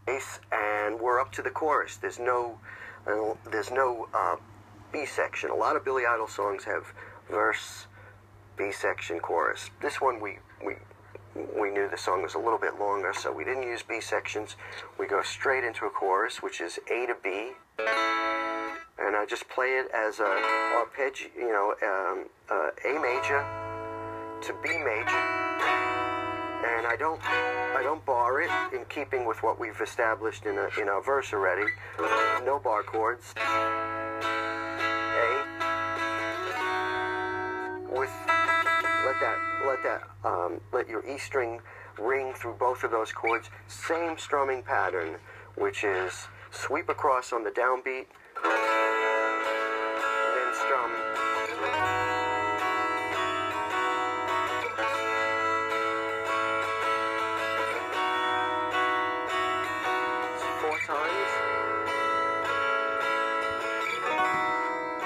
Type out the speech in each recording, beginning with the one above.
bass, and we're up to the chorus. There's no B section. A lot of Billy Idol songs have verse, B section, chorus. This one we knew the song was a little bit longer, so we didn't use B sections. We go straight into a chorus, which is A to B, and I just play it as a arpeggi, A major to B major, and I don't bar it, in keeping with what we've established in our verse already. No bar chords. A with let your E string ring through both of those chords. Same strumming pattern, which is sweep across on the downbeat, then strum. Four times.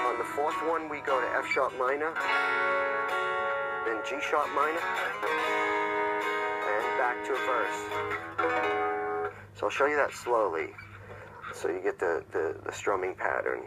On the fourth one, we go to F sharp minor, then G sharp minor, and back to a verse. So I'll show you that slowly, so you get the strumming pattern.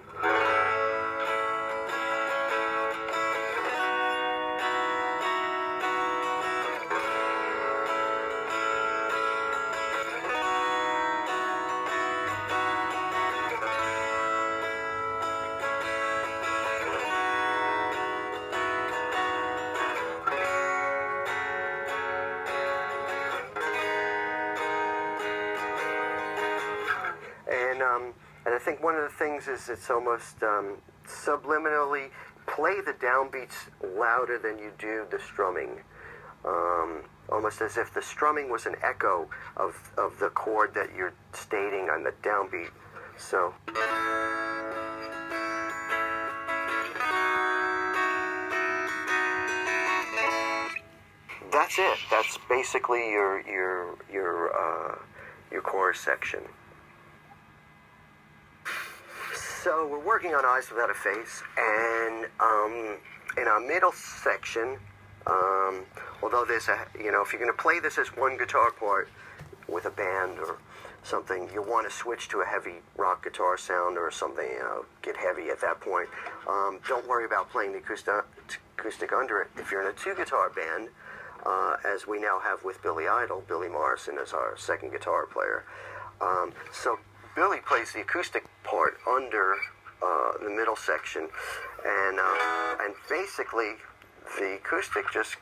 And I think one of the things is it's almost subliminally play the downbeats louder than you do the strumming. Almost as if the strumming was an echo of the chord that you're stating on the downbeat. So. That's it. That's basically your chorus section. So we're working on Eyes Without a Face, and in our middle section, although there's if you're going to play this as one guitar part with a band or something, you want to switch to a heavy rock guitar sound or something, get heavy at that point. Don't worry about playing the acoustic under it. If you're in a two-guitar band, as we now have with Billy Idol, Billy Morrison is our second guitar player. So Billy plays the acoustic part under the middle section, and basically the acoustic just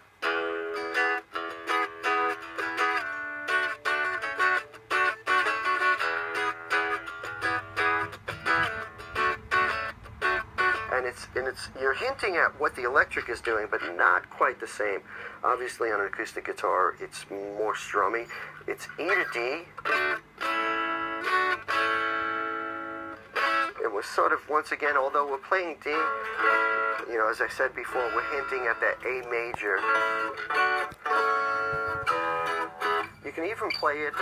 and it's you're hinting at what the electric is doing, but not quite the same. Obviously, on an acoustic guitar, it's more strummy. It's E to D. It was sort of, once again, although we're playing D, as I said before, we're hinting at that A major. You can even play it.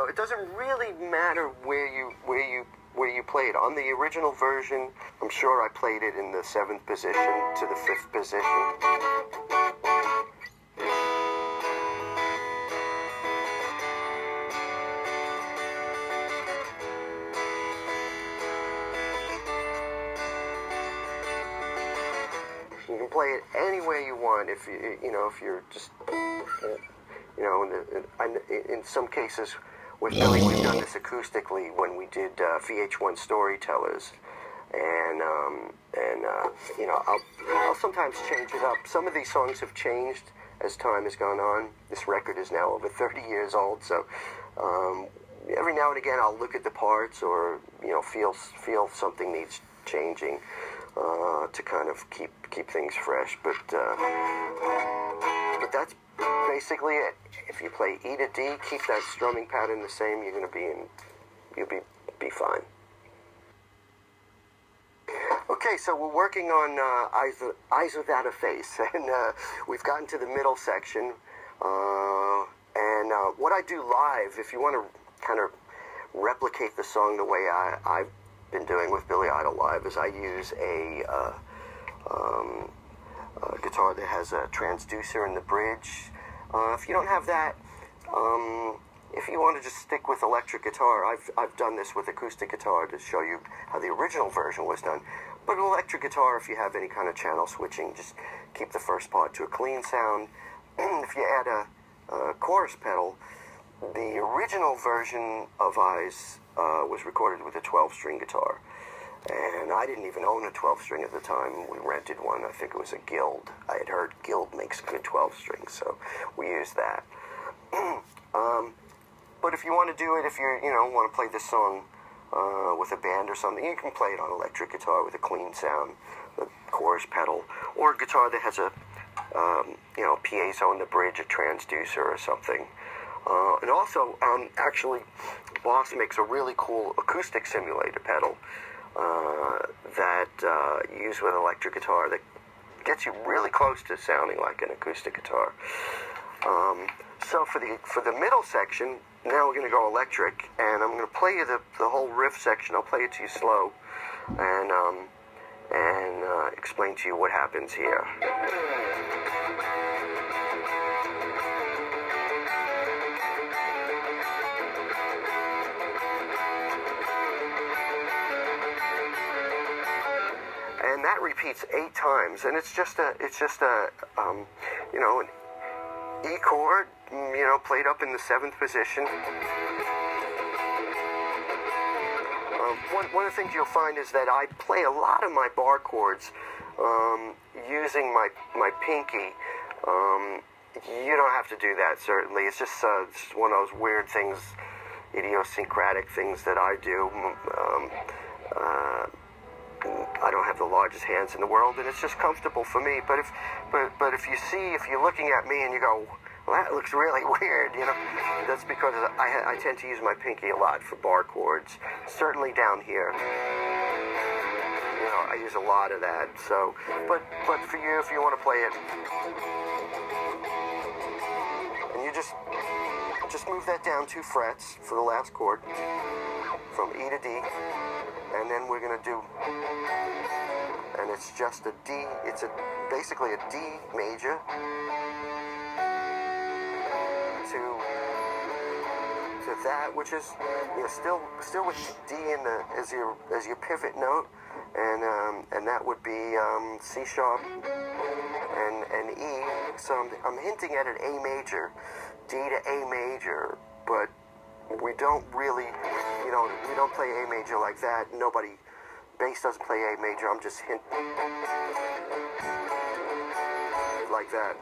It doesn't really matter where you play it. On the original version, I'm sure I played it in the 7th position to the 5th position. You can play it anywhere you want if if you're just in some cases. With Billy, we've done this acoustically when we did VH1 Storytellers, and I'll sometimes change it up. Some of these songs have changed as time has gone on. This record is now over 30 years old, so every now and again I'll look at the parts or feel something needs changing to kind of keep things fresh. But that's basically it. If you play E to D, keep that strumming pattern the same, you'll be fine. Okay, so we're working on Eyes Without a Face, and we've gotten to the middle section. And what I do live, if you want to kind of replicate the song the way I been doing with Billy Idol Live is I use a guitar that has a transducer in the bridge. If you don't have that, if you want to just stick with electric guitar, I've done this with acoustic guitar to show you how the original version was done. But electric guitar, if you have any kind of channel switching, just keep the first part to a clean sound. If you add a chorus pedal, the original version of Eyes was recorded with a 12-string guitar. And I didn't even own a 12-string at the time. We rented one. I think it was a Guild. I had heard Guild makes good 12-strings, so we used that. But if you want to do it, if you want to play this song with a band or something, you can play it on electric guitar with a clean sound, a chorus pedal, or a guitar that has a piezo in the bridge, a transducer or something. And also, actually, Boss makes a really cool acoustic simulator pedal that you use with electric guitar that gets you really close to sounding like an acoustic guitar. So for the middle section, now we're going to go electric, and I'm going to play you the whole riff section. I'll play it to you slow, and explain to you what happens here. And that repeats 8 times, and it's just a an E chord, played up in the 7th position. One of the things you'll find is that I play a lot of my bar chords using my pinky. You don't have to do that, certainly. It's just one of those weird things, idiosyncratic things that I do. I don't have the largest hands in the world, and it's just comfortable for me. But if you're looking at me and you go, well, that looks really weird, that's because I tend to use my pinky a lot for bar chords. Certainly down here, I use a lot of that. So, but for you, if you want to play it, and you just move that down 2 frets for the last chord, from E to D. And then we're going to do, and it's just a D, it's basically a D major to that, which is still with D in as your pivot note, and that would be C sharp and E. So I'm hinting at an A major, D to A major, but we don't really, we don't play A major like that. Bass doesn't play A major. I'm just hinting like that.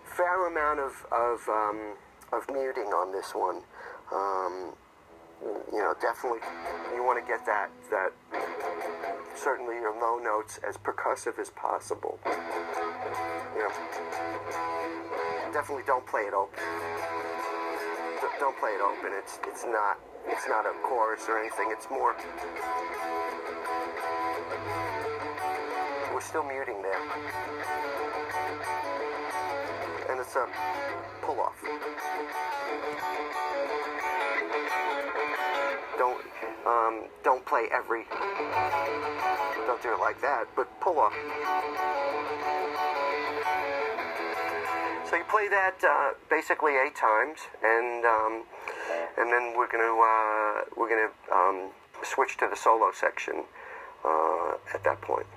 Fair amount of muting on this one. Definitely you want to get that certainly your low notes as percussive as possible. Definitely don't play it open. Don't play it open. It's not a chorus or anything. It's more, we're still muting there. And it's a pull off. Don't play every, don't do it like that, but pull off. So you play that basically 8 times, and then we're gonna switch to the solo section at that point.